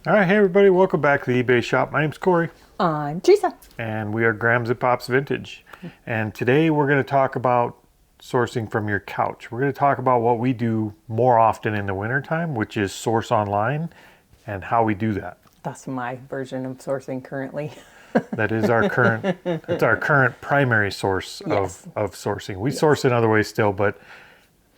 All right, hey everybody, welcome back to the eBay shop. My name's Corey. I'm Teresa. And we are Grams and Pops Vintage. And today we're going to talk about sourcing from your couch. We're going to talk about what we do more often in the wintertime, which is source online, and how we do that. That's my version of sourcing currently. That is our current, it's our current primary source of sourcing. We source in other ways still, but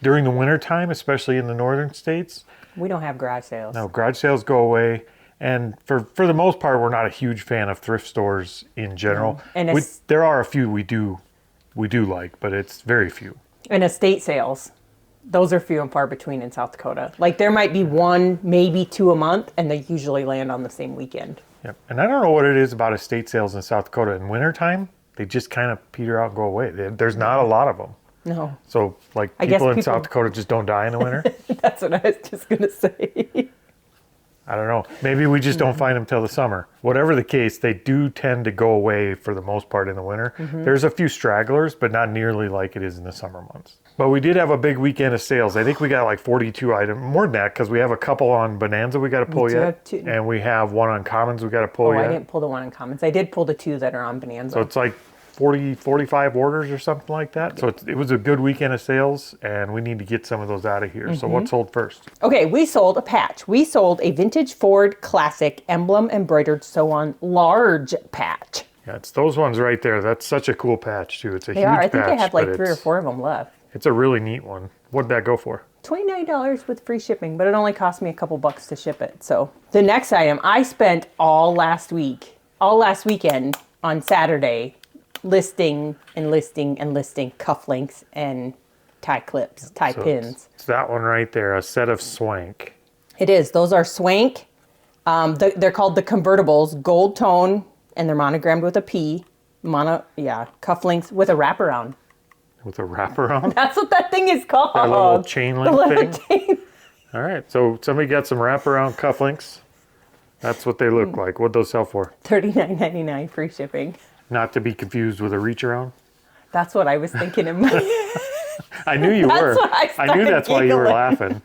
during the wintertime, especially in the northern states, we don't have garage sales. No, garage sales go away. And for the most part, we're not a huge fan of thrift stores in general. And there are a few we do like, but it's very few. And estate sales, those are few and far between in South Dakota. Like there might be one, maybe two a month, and they usually land on the same weekend. Yep. And I don't know what it is about estate sales in South Dakota. In wintertime, they just kind of peter out and go away. There's not a lot of them. No. So like people in South Dakota just don't die in the winter? That's what I was just going to say. I don't know. Maybe we just don't find them till the summer. Whatever the case, they do tend to go away for the most part in the winter. There's a few stragglers, but not nearly like it is in the summer months. But we did have a big weekend of sales. I think we got like 42 items, more than that, because we have a couple on Bonanza we got to pull yet. And we have one on Commons we got to pull yet. I didn't pull the one on Commons. I did pull the two that are on Bonanza. So it's like 45 orders or something like that. So it was a good weekend of sales, and we need to get some of those out of here. So what sold first? Okay, we sold a patch. We sold a vintage Ford Classic emblem embroidered sew-on large patch. Yeah, it's those ones right there. That's such a cool patch too. It's a huge patch. I think I have like 3 or 4 of them left. It's a really neat one. What'd that go for? $29 with free shipping, but it only cost me a couple bucks to ship it. So the next item, I spent all last weekend on Saturday listing cufflinks and tie clips, tie pins. It's that one right there, a set of Swank. It is. Those are Swank. They're called the convertibles, gold tone, and they're monogrammed with a P. Cufflinks with a wraparound. With a wraparound? That's what that thing is called. That little chain link thing? All right, so somebody got some wraparound cufflinks. That's what they look like. What'd those sell for? $39.99 free shipping. Not to be confused with a reach around? That's what I was thinking in my... I knew you were. I knew that's why you were laughing.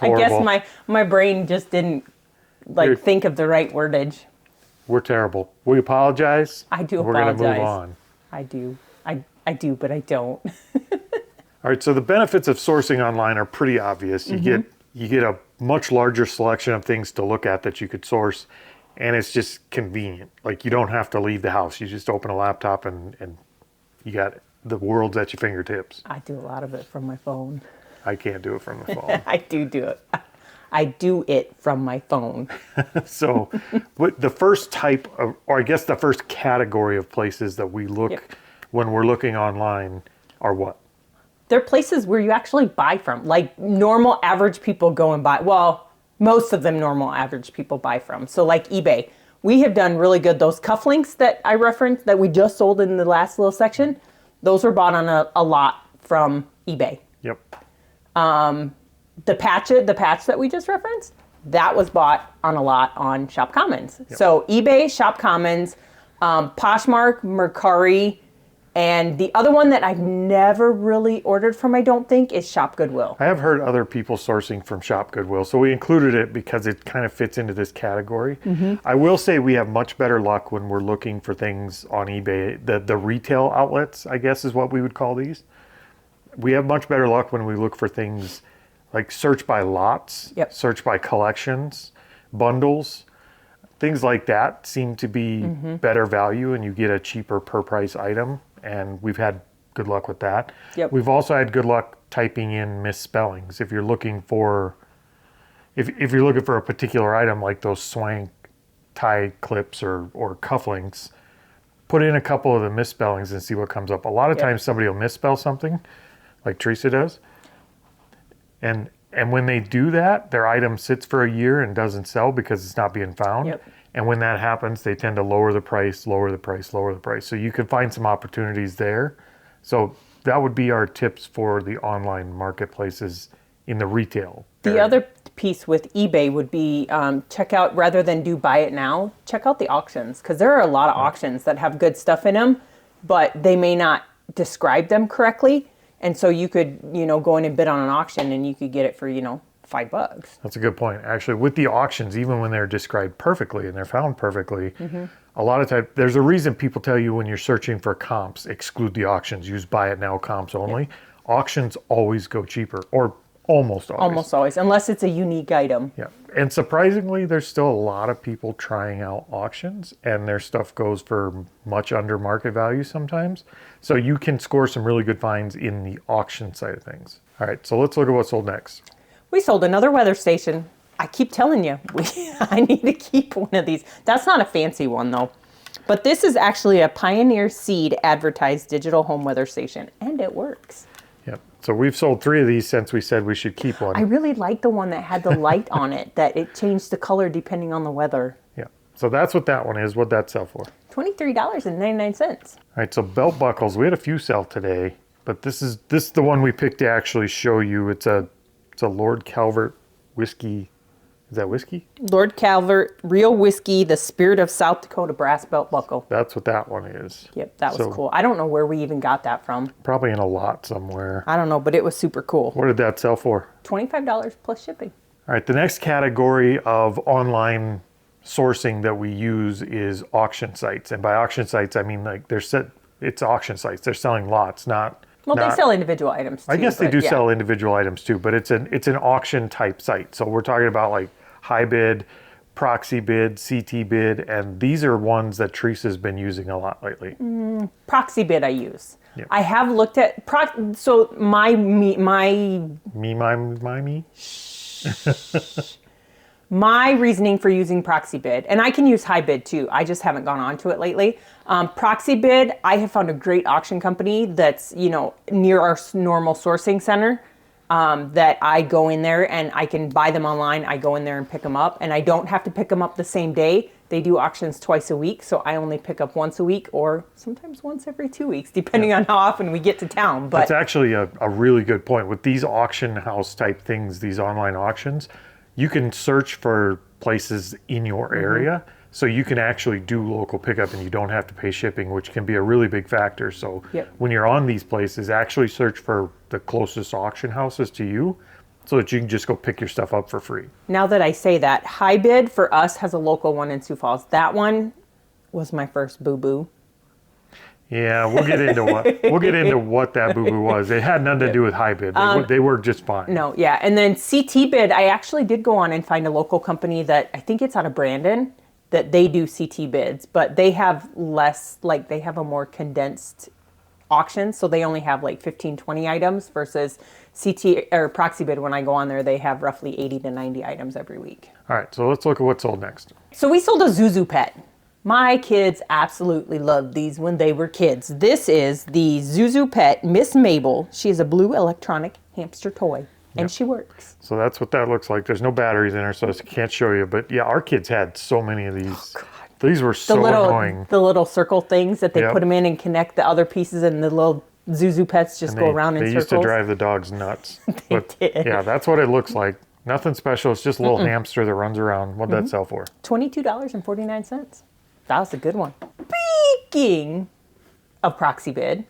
I guess my brain just didn't think of the right wordage. We're terrible. We apologize. I do apologize. We're going to move on. I do. I do, but I don't. All right, so the benefits of sourcing online are pretty obvious. You get a much larger selection of things to look at that you could source. And it's just convenient. Like you don't have to leave the house. You just open a laptop and you got the world's at your fingertips. I do a lot of it from my phone. I can't do it from the phone. I do it. I do it from my phone. So the first type of, or I guess the first category of places that we look when we're looking online are what? They're places where you actually buy from. Like normal average people go and buy. Well, most of them normal average people buy from. So like eBay, we have done really good. Those cufflinks that I referenced that we just sold in the last little section, those were bought on a lot from eBay. Yep. The patch that we just referenced, that was bought on a lot on Shop Commons. Yep. So eBay, Shop Commons, Poshmark, Mercari, and the other one that I've never really ordered from, I don't think, is ShopGoodwill. I have heard other people sourcing from ShopGoodwill, so we included it because it kind of fits into this category. I will say we have much better luck when we're looking for things on eBay. The retail outlets, I guess, is what we would call these. We have much better luck when we look for things like search by lots, search by collections, bundles. Things like that seem to be better value, and you get a cheaper per price item. And we've had good luck with that. Yep. We've also had good luck typing in misspellings. If you're looking for, if you're looking for a particular item like those Swank tie clips or cufflinks, put in a couple of the misspellings and see what comes up. A lot of times somebody will misspell something, like Teresa does, and when they do that, their item sits for a year and doesn't sell because it's not being found. Yep. And when that happens, they tend to lower the price. So you can find some opportunities there. So that would be our tips for the online marketplaces in the retail area. The other piece with eBay would be check out, rather than do buy it now, check out the auctions. Because there are a lot of auctions that have good stuff in them, but they may not describe them correctly. And so you could, go in and bid on an auction and you could get it for, $5. That's a good point. Actually, with the auctions, even when they're described perfectly and they're found perfectly, a lot of times there's a reason people tell you when you're searching for comps, exclude the auctions, use buy it now comps only. Yep. Auctions always go cheaper, or almost always. Almost always, unless it's a unique item. Yeah. And surprisingly, there's still a lot of people trying out auctions, and their stuff goes for much under market value sometimes. So you can score some really good finds in the auction side of things. All right, so let's look at what sold next. We sold another weather station. I keep telling you, I need to keep one of these. That's not a fancy one though. But this is actually a Pioneer Seed advertised digital home weather station, and it works. Yep. So we've sold 3 of these since we said we should keep one. I really like the one that had the light on it, that it changed the color depending on the weather. Yeah. So that's what that one is. What'd that sell for? $23.99. All right, so belt buckles. We had a few sell today, but this is the one we picked to actually show you. It's a Lord Calvert whiskey. Is that whiskey? Lord Calvert Real Whiskey, the Spirit of South Dakota brass belt buckle. That's what that one is. Yep, that was cool. I don't know where we even got that from. Probably in a lot somewhere. I don't know, but it was super cool. What did that sell for? $25 plus shipping. All right, the next category of online sourcing that we use is auction sites. And by auction sites, I mean like it's auction sites. They're selling lots, not... Well, they sell individual items too. I guess they do yeah. sell individual items too, but it's an auction type site. So we're talking about like HiBid, ProxyBid, CTBid, and these are ones that Teresa's been using a lot lately. ProxyBid I use. Yep. I have looked at so my my reasoning for using ProxyBid, and I can use HiBid too. I just haven't gone on to it lately. ProxyBid, I have found a great auction company that's near our normal sourcing center. That I go in there and I can buy them online. I go in there and pick them up, and I don't have to pick them up the same day. They do auctions twice a week, so I only pick up once a week or sometimes once every 2 weeks, depending on how often we get to town. But that's actually a really good point. With these auction house type things, these online auctions, you can search for places in your area. So you can actually do local pickup and you don't have to pay shipping, which can be a really big factor. So when you're on these places, actually search for the closest auction houses to you so that you can just go pick your stuff up for free. Now that I say that, HiBid for us has a local one in Sioux Falls. That one was my first boo-boo. Yeah, we'll get into what that boo-boo was. It had nothing to do with HiBid. They worked just fine. No, yeah. And then CTBid, I actually did go on and find a local company that I think it's out of Brandon, that they do CTBids, but they have less, like they have a more condensed auction, so they only have like 15, 20 items versus ProxyBid, when I go on there, they have roughly 80 to 90 items every week. All right, so let's look at what sold next. So we sold a Zuzu pet. My kids absolutely loved these when they were kids. This is the Zuzu pet, Miss Mabel. She is a blue electronic hamster toy. And she works. So that's what that looks like. There's no batteries in her, so I can't show you. But yeah, our kids had so many of these. Oh, God. These were so annoying. The little circle things that they put them in and connect the other pieces, and the little Zuzu pets just go around in circles. They used to drive the dogs nuts. They did. Yeah, that's what it looks like. Nothing special. It's just a little hamster that runs around. What'd that sell for? $22.49. That was a good one. Speaking of ProxyBid,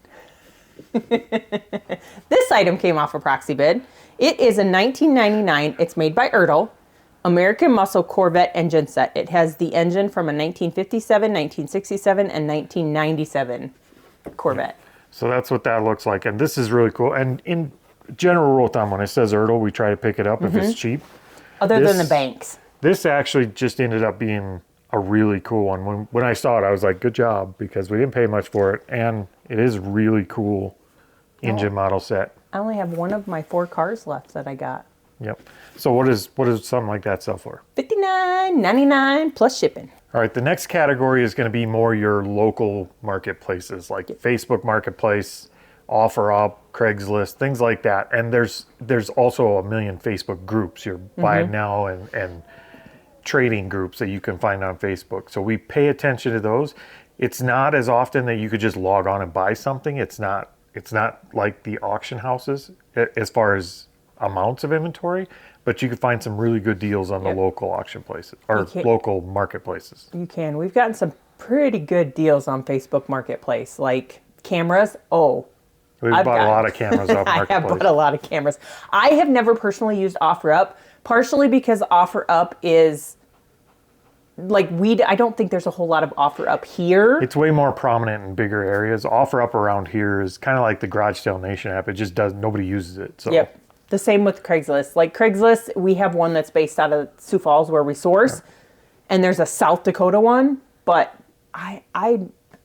this item came off of ProxyBid. It is a 1999. It's made by Ertl, American Muscle Corvette engine set. It has the engine from a 1957, 1967, and 1997 Corvette. So that's what that looks like. And this is really cool. And in general rule of thumb, when it says Ertl, we try to pick it up if it's cheap. Other than the banks. This actually just ended up being a really cool one. When I saw it, I was like, good job, because we didn't pay much for it. And it is really cool engine model set. I only have one of my 4 cars left that I got. Yep. So what does something like that sell for? $59.99 plus shipping. All right. The next category is going to be more your local marketplaces, like Facebook Marketplace, OfferUp, Craigslist, things like that. And there's also a million Facebook groups, your buy it now and trading groups that you can find on Facebook. So we pay attention to those. It's not as often that you could just log on and buy something. It's not like the auction houses as far as amounts of inventory, but you can find some really good deals on the local auction places or local marketplaces. You can. We've gotten some pretty good deals on Facebook Marketplace, like cameras. We've bought a lot of cameras off Marketplace. I have bought a lot of cameras. I have never personally used OfferUp, partially because OfferUp is like I don't think there's a whole lot of OfferUp here. It's way more prominent in bigger areas. OfferUp around here is kind of like the Garage Sale Nation app. It just nobody uses it. So. Yep. The same with Craigslist. Like Craigslist, we have one that's based out of Sioux Falls where we source, and there's a South Dakota one. But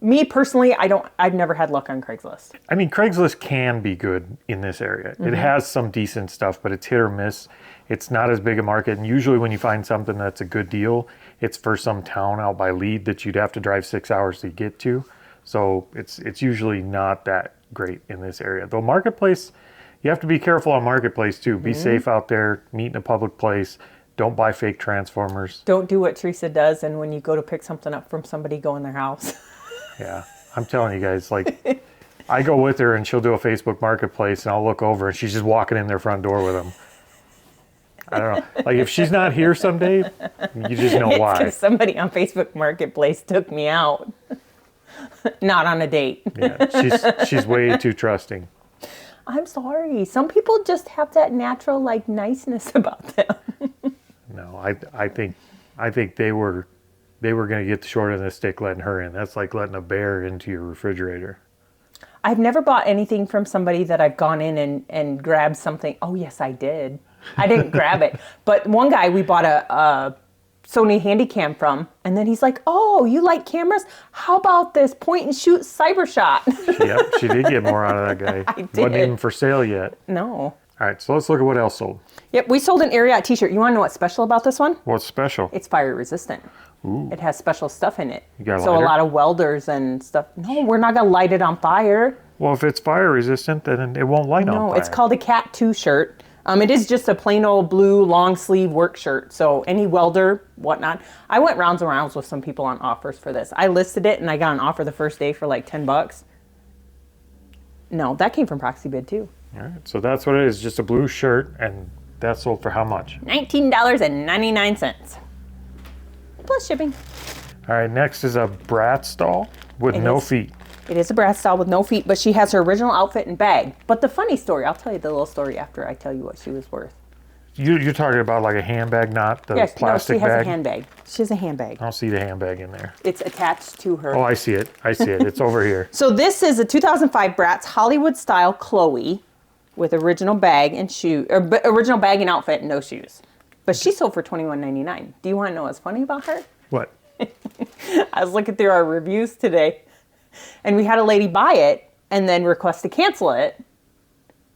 me personally, I've never had luck on Craigslist. I mean, Craigslist can be good in this area. It has some decent stuff, but it's hit or miss. It's not as big a market, and usually when you find something that's a good deal, it's for some town out by Lead that you'd have to drive 6 hours to get to. So it's usually not that great in this area. Though Marketplace, you have to be careful on Marketplace too. Be safe out there, meet in a public place. Don't buy fake transformers. Don't do what Teresa does, and when you go to pick something up from somebody, go in their house. Yeah, I'm telling you guys, like, I go with her and she'll do a Facebook Marketplace and I'll look over and she's just walking in their front door with them. I don't know. Like, if she's not here someday, you just know why. 'Cause somebody on Facebook Marketplace took me out. Not on a date. Yeah, she's way too trusting. I'm sorry. Some people just have that natural, like, niceness about them. No, I think they were going to get the short end of the stick letting her in. That's like letting a bear into your refrigerator. I've never bought anything from somebody that I've gone in and grabbed something. Oh, yes, I did. I didn't grab it. But one guy we bought a Sony Handycam from, and then he's like, oh, you like cameras? How about this point and shoot cyber shot? Yep, she did get more out of that guy. I did. Wasn't even for sale yet. No. All right, so let's look at what else sold. Yep, we sold an Ariat t-shirt. You want to know what's special about this one? What's special? It's fire resistant. Ooh. It has special stuff in it. You got a so lighter? a lot of welders and stuff. No, we're not going to light it on fire. Well, if it's fire resistant, then it won't light on fire. No, it's called a Cat 2 shirt. It is just a plain old blue long sleeve work shirt. So any welder, whatnot. I went rounds and rounds with some people on offers for this. I listed it and I got an offer the first day for like $10. No, that came from ProxyBid too. All right, so that's what it is, just a blue shirt, and that sold for how much? $19.99. Plus shipping. All right, next is a brat stall with no feet. It is a brat stall with no feet, but she has her original outfit and bag. But the funny story, I'll tell you the little story after I tell you what she was worth. You're talking about like a handbag, not the plastic bag? No, she has a handbag. She has a handbag. I don't see the handbag in there. It's attached to her. Oh, I see it. It's over here. So this is a 2005 Bratz Hollywood style Chloe with original bag and original bag and outfit and no shoes. But she sold for $21.99. Do you want to know what's funny about her? What? I was looking through our reviews today, and we had a lady buy it and then request to cancel it.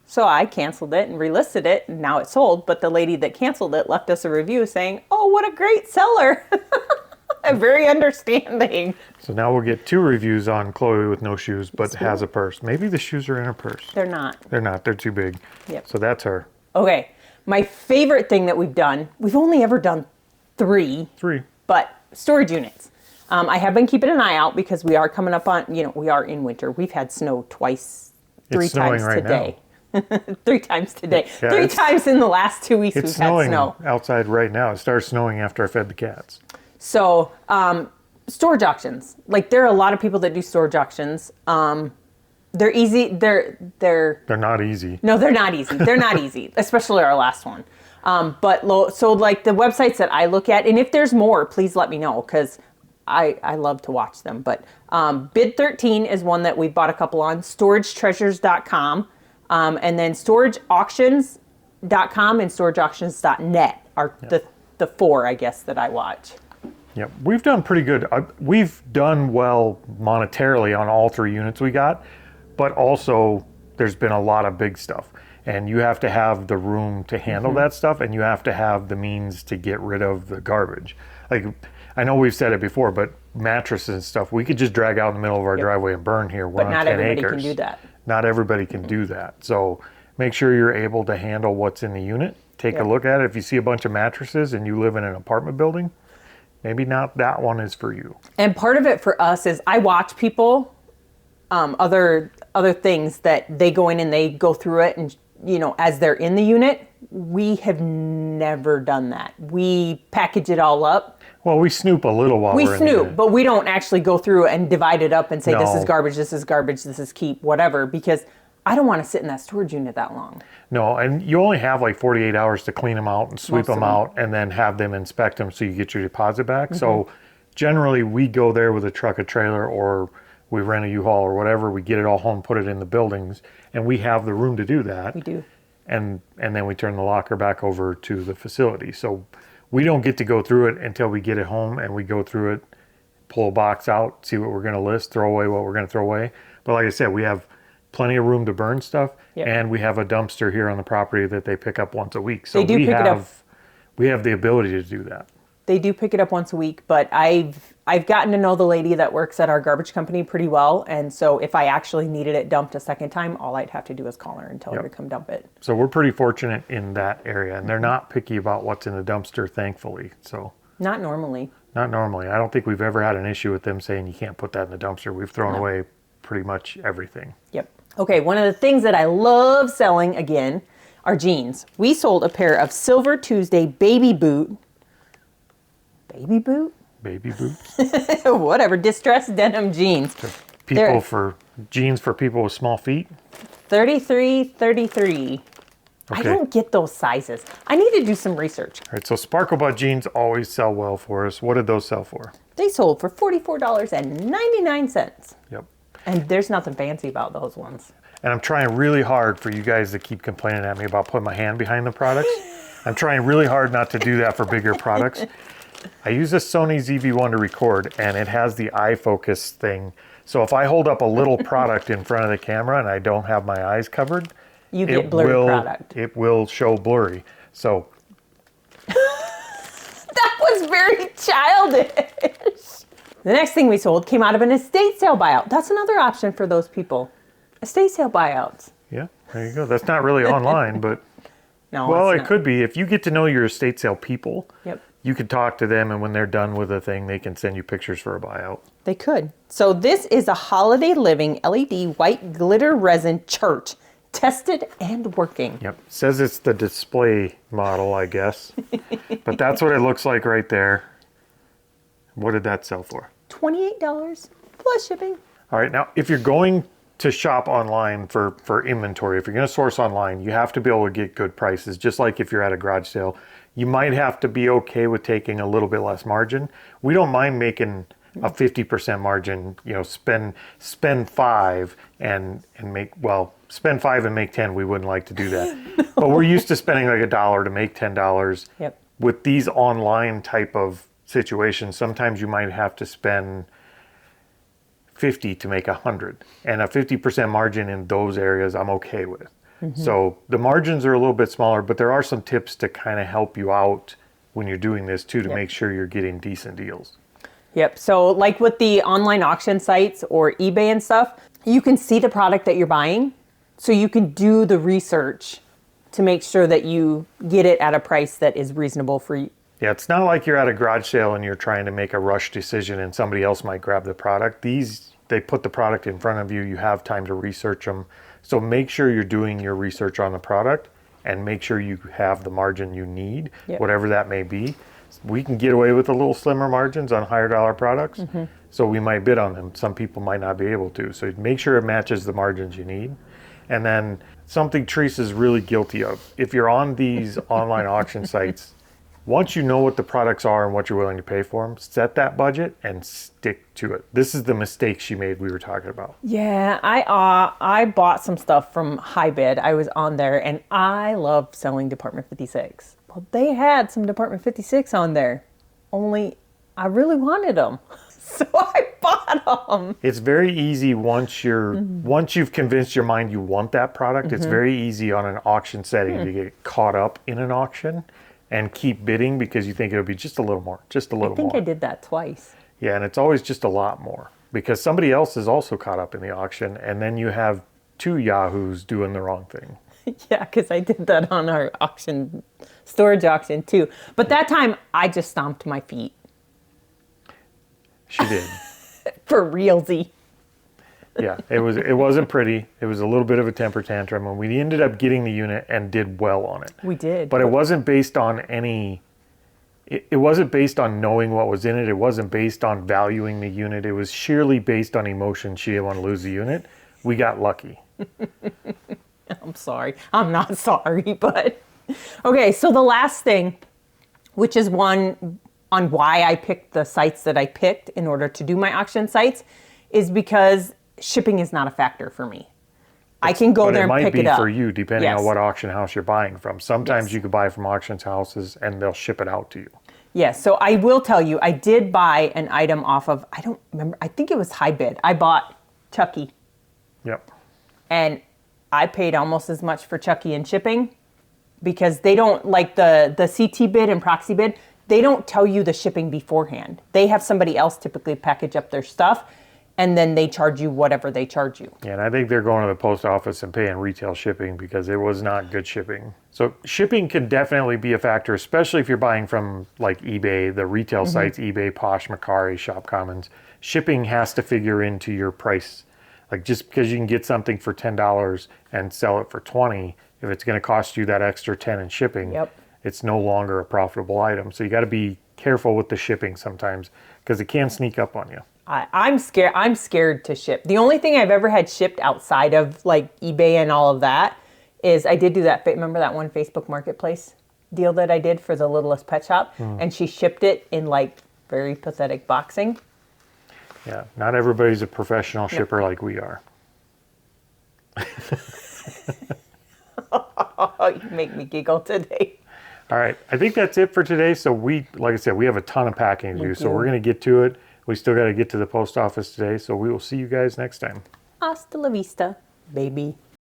So I canceled it and relisted it, and now it's sold. But the lady that canceled it left us a review saying, oh, what a great seller. I'm very understanding. So now we'll get 2 reviews on Chloe with no shoes, but has a purse. Maybe the shoes are in her purse. They're not. They're not. They're too big. Yep. So that's her. Okay. My favorite thing that we've done, we've only ever done 3. 3. But storage units. I have been keeping an eye out because we are coming up on, we are in winter. We've had snow 3 times right today. 3 times today. Yeah, 3 times in the last 2 weeks we've had snow. Outside right now. It started snowing after I fed the cats. So, storage auctions. Like, there are a lot of people that do storage auctions. They're easy. They're not easy. No, they're not easy. They're not easy, especially our last one. So like the websites that I look at, and if there's more, please let me know because I love to watch them. But Bid 13 is one that we bought a couple on. StorageTreasures.com, and then StorageAuctions.com and StorageAuctions.net are the 4, I guess, that I watch. Yep, we've done pretty good. We've done well monetarily on all 3 units we got, but also there's been a lot of big stuff. And you have to have the room to handle that stuff, and you have to have the means to get rid of the garbage. Like, I know we've said it before, but mattresses and stuff, we could just drag out in the middle of our driveway and burn here. We're But on not 10 everybody acres. can do that. Not everybody can do that. So make sure you're able to handle what's in the unit. Take a look at it. If you see a bunch of mattresses and you live in an apartment building, maybe not that one is for you. And part of it for us is I watch people, other things that they go in and they go through it, and as they're in the unit. We have never done that. We package it all up. Well, we snoop a little while we're in the unit. But we don't actually go through and divide it up and say, No. this is garbage, this is keep, whatever, because I don't want to sit in that storage unit that long. No, and you only have like 48 hours to clean them out and sweep Most of them out and then have them inspect them so you get your deposit back. Mm-hmm. So generally we go there with a truck, a trailer, or we rent a U-Haul or whatever. We get it all home, put it in the buildings, and we have the room to do that. We do. And then we turn the locker back over to the facility. So we don't get to go through it until we get it home, and we go through it, pull a box out, see what we're going to list, throw away what we're going to throw away. But like I said, we have plenty of room to burn stuff, Yep. and we have a dumpster here on the property that they pick up once a week. So They do pick it up. we have the ability to do that. They do pick it up once a week, but I've gotten to know the lady that works at our garbage company pretty well, and so if I actually needed it dumped a second time, all I'd have to do is call her and tell her to come dump it. So we're pretty fortunate in that area, and they're not picky about what's in the dumpster, thankfully. So Not normally. not normally. I don't think we've ever had an issue with them saying you can't put that in the dumpster. We've thrown away pretty much everything. Yep. Okay, one of the things that I love selling again are jeans. We sold a pair of Silver Tuesday baby boot. Baby boot? Baby boots. Whatever, distressed denim jeans. Jeans for people with small feet. 33. I Okay. don't get those sizes. I need to do some research. All right, so Sparkle Butt jeans always sell well for us. What did those sell for? They sold for $44.99. Yep. And there's nothing fancy about those ones. And I'm trying really hard for you guys to keep complaining at me about putting my hand behind the products. I'm trying really hard not to do that for bigger products. I use a Sony ZV-1 to record, and it has the eye focus thing. So if I hold up a little product in front of the camera and I don't have my eyes covered, You get blurry product. It will show blurry. So That was very childish. The next thing we sold came out of an estate sale buyout. That's another option for those people. Estate sale buyouts. yeah, there you go. That's not really online, but No, well, it's it not. could be. If you get to know your estate sale people, Yep. you could talk to them, and when they're done with a thing, they can send you pictures for a buyout. They could. So this is a Holiday Living LED white glitter resin church. Tested and working. Yep. Says it's the display model, I guess. But that's what it looks like right there. What did that sell for? $28 plus shipping. All right. Now, if you're going to shop online for inventory, if you're going to source online, you have to be able to get good prices. Just like if you're at a garage sale, you might have to be okay with taking a little bit less margin. We don't mind making a 50% margin, you know, spend 5 and make, well, spend 5 and make 10. We wouldn't like to do that. But we're used to spending like $1 to make $10. Yep. With these online type of situations, sometimes you might have to spend 50 to make 100. And a 50% margin in those areas I'm okay with. So the margins are a little bit smaller, but there are some tips to kind of help you out when you're doing this too, to make sure you're getting decent deals. Yep. So like with the online auction sites or eBay and stuff, you can see the product that you're buying. So you can do the research to make sure that you get it at a price that is reasonable for you. Yeah, it's not like you're at a garage sale and you're trying to make a rush decision and somebody else might grab the product. They put the product in front of you. You have time to research them. So make sure you're doing your research on the product and make sure you have the margin you need, whatever that may be. We can get away with a little slimmer margins on higher dollar products. So we might bid on them. Some people might not be able to. So make sure it matches the margins you need. And then something Teresa is really guilty of. If you're on these online auction sites, once you know what the products are and what you're willing to pay for them, set that budget and stick to it. This is the mistake she made we were talking about. Yeah, I bought some stuff from HiBid. I was on there and I love selling Department 56. Well, they had some Department 56 on there, only I really wanted them. So I bought them. It's very easy once you've convinced your mind you want that product, it's very easy on an auction setting to get caught up in an auction and keep bidding because you think it'll be just a little more, just a little more. I think I did that twice. Yeah, and it's always just a lot more because somebody else is also caught up in the auction, and then you have 2 yahoos doing the wrong thing. Yeah, because I did that on our auction, storage auction too. But that time I just stomped my feet. She did. For realsy. Yeah, it wasn't pretty. It was a little bit of a temper tantrum, and we ended up getting the unit and did well on it. We did. But it wasn't based on any. It wasn't based on knowing what was in it. It wasn't based on valuing the unit. It was sheerly based on emotion. She didn't want to lose the unit. We got lucky. I'm sorry. I'm not sorry, but okay. So the last thing, which is one on why I picked the sites that I picked in order to do my auction sites, is because shipping is not a factor for me. I can go there and pick it up. But it might be for you, depending Yes. on what auction house you're buying from. Sometimes Yes. you could buy from auction houses and they'll ship it out to you. Yes, so I will tell you, I did buy an item off of, I don't remember, I think it was HiBid. I bought Chucky, Yep. and I paid almost as much for Chucky and shipping, because they don't, like the CTBid and ProxyBid, they don't tell you the shipping beforehand. They have somebody else typically package up their stuff, and then they charge you whatever they charge you. Yeah, and I think they're going to the post office and paying retail shipping because it was not good shipping. So shipping can definitely be a factor, especially if you're buying from like eBay, the retail sites, eBay, Posh, Mercari, Shop Commons. Shipping has to figure into your price. Like just because you can get something for $10 and sell it for $20, if it's going to cost you that extra $10 in shipping, it's no longer a profitable item. So you got to be careful with the shipping sometimes because it can sneak up on you. I'm scared. I'm scared to ship. The only thing I've ever had shipped outside of like eBay and all of that is I did do that. Remember that one Facebook Marketplace deal that I did for the Littlest Pet Shop, and she shipped it in like very pathetic boxing. Yeah, not everybody's a professional shipper like we are. Oh, you make me giggle today. All right, I think that's it for today. So like I said, we have a ton of packing to do. So we're going to get to it. We still got to get to the post office today. So we will see you guys next time. Hasta la vista, baby.